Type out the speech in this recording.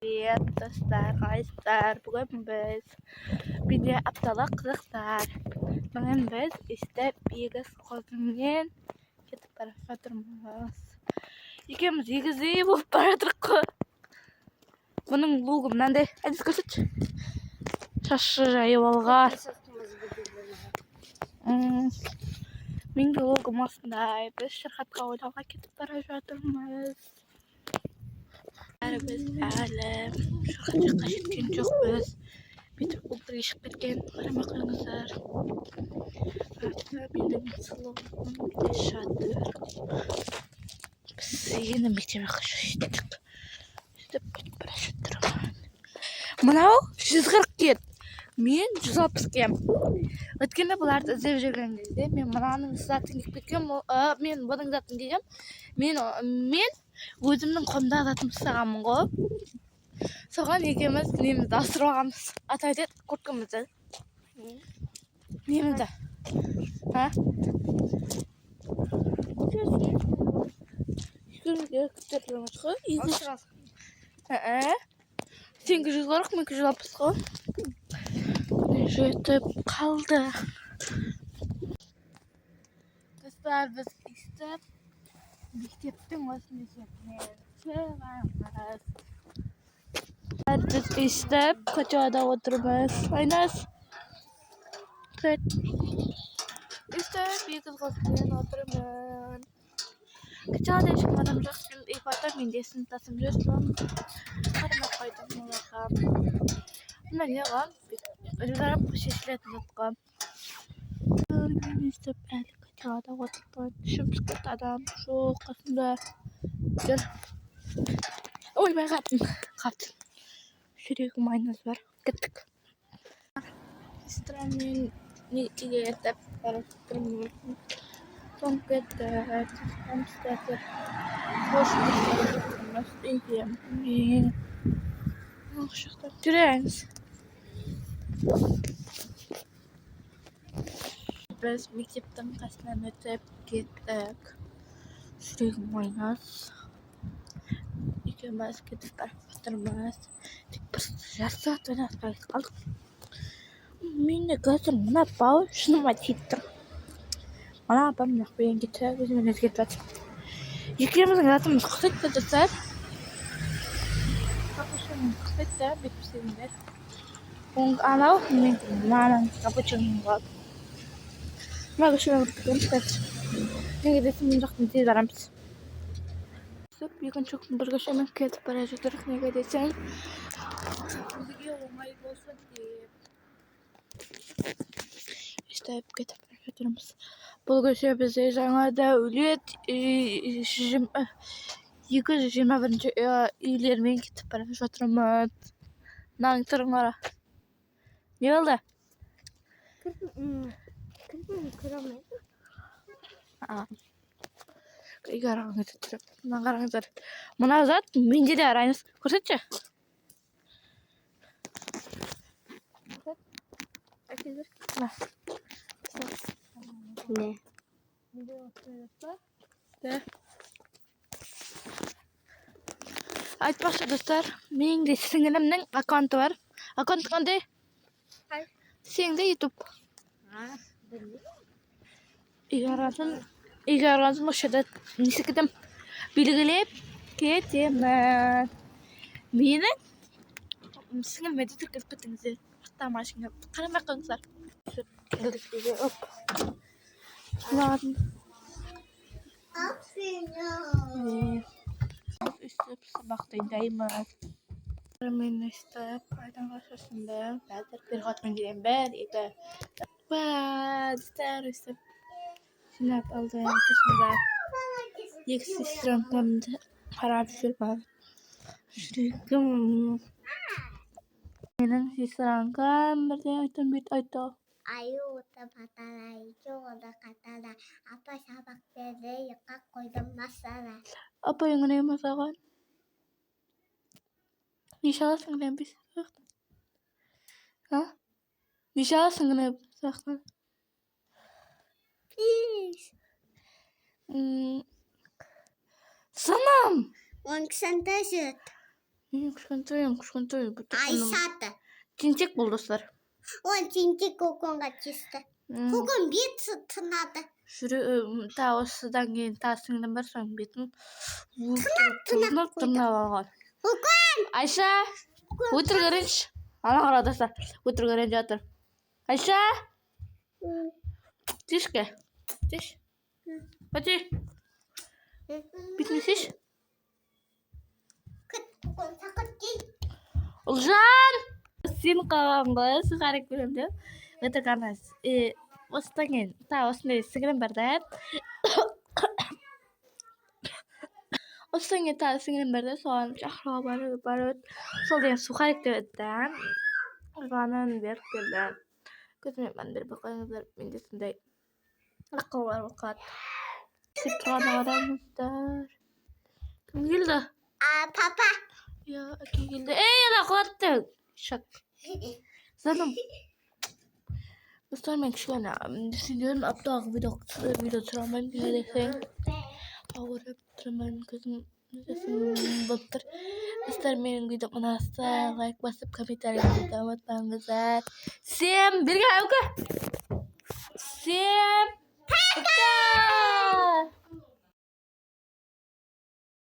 Привет, dostlar, bugün biz bir aptalak kızlar. Bugün biz işte bir kızın ketip barafatırmız. İkimiz iyi bu baratırıq. Bunun logumdan da hadi götür. Şaşırıyor olgar. Min logum aslında biz şirkatga oylağa ketip barafatırmız. Biz alem şu kaçıkken çok biz bir ultra işip ketken qarama qılыңыздар. Benim sılığım bir de şadır. Biz yine mektepe kaçıştık. İşte para şattırım. Mınау 140 кет. Мен 160 кем. Өткенде бұларды іздеп жүрген кезде мен мынаның затын киіп кеткем, мен бұның затын кигем. Мен өзімнің қолымда затын ұстағанмын ғой. Соған екеуміз немізді асырып алғанбыз. Атайды курткамызды. Немізді. Ha? Sen 140, ben 160 қой. Жетіп қалды. Достар, біз істеп мектептің осында жерінен шығамыз. Біз істеп қачада отырмыз. Айнас. İşte bir kız gazeteden oturumun. Kaçada çıkmadım çok şimdi ifatar mindesin tasım diyorsun. Karıma koydum olarak. Bunlar ne var? Özellikle bu şişlet tutkum. İşte el kaçada oturumun. Şimdi sıkıntı adam şu kasımda. Gel. Oy ben kaptım. Şuraya kumayınız var. Gittik. İstemeyin. Niyetip barattırmıyorum. Son kadar hamster hoş geldiniz. İyiyim. Hoşçakalın. Trens. Biz mektepten kaçtan ötüp gittik. Şuraya oynayız. İkimiz gidip barattırmaz. Tek bir saat oynayız kaldık. Мен қазір мына бау шыныма титтім. Мына апам мына қойын кетіп, өзімен өзгертіп жатыр. Екеуміздің затымыз ұқсайды достар. Капучиноның ұқсайды да, бүйтіп істедіңдер. Анау мен мынаның капучиноның болады. Мына көшеме өткіземіз қазір. Неге десем мына жақтан тез барамыз. Екінші бір көшемен кетіп бара жатырмыз. Неге десең бізге оңай болсын деп. İşte hep ketip götürümüz. Bu köşe bize жаңада үлет 221 үйлермен кетіп бара жатырмыз. Мынаның түрін қара. Не болды? Көре алмайды. Қараңыздар тұрып. Мына қараңыздар. Мына зат менде де арайыңыз. Көрсетші. Әкелдер. Ne? Айтпақшы достар, менің де сіңілімнің аккаунты бар. Аккаунт қандай? Сенің де YouTube. Игорғансын ұшады. Несі кетім? Белгілеп кетемін. Менің сіңіліме де түркіліп бітіңіздер. Тамашыңа қарамай қылыңыздар. Geldik bize hop. Ладно. İstep sabahtaydayız. Ben istep aydan başlasında. Belki bir katman gideyim ben. İster istep. Şimdi aldım kısmında. Yeksi strantamda para bir var. Şuraya Benim sistrankam bir ayda. Ayu patara itu ada katara apa sabak dede yakak koydum masala. Apa yang ada masakan? Inşallah sen bir sakın. Ha? İnşallah sen sakın. Please. Sanam. Wang santasut. Кушкантай. Айшат. Тинчек бол достар. Он жинжиг гогонга чистэй. Гогон бит тынады. Та осыдан кейін та сіңлім барсаң бетін тырнап алған. Айша, өтір көрінші. Ана қара достар, өтір көрін жатыр. Айша, тишке, тиш. Өте, бітмесеш. Ұлжан, сен қалғанға сығарек бөлімді. Өтір қанас. Осыдан кейін та осындай сіңлім барды. Осыдан кейін та сіңлім барды. Соған жақыраға барып. Сол деген сухарик деп өтті. Ұлғанын беріп келді. Көзіме мәндір бақаңыздар. Менде сондай ақылар оқат. Сеп тұрған адамыздар. Кім келді? Папа. Я, әке келді. Ана құлатты. Шак. Заным. Dostlar ben kişilerine düşünüyorum. Aptal video travmayım diyeceğim. Ağırıp travmayım kızım. Doktor. Dostlar benim videomu nasıl like basıp komentarlarınızı unutmayın. Всем birga. Всем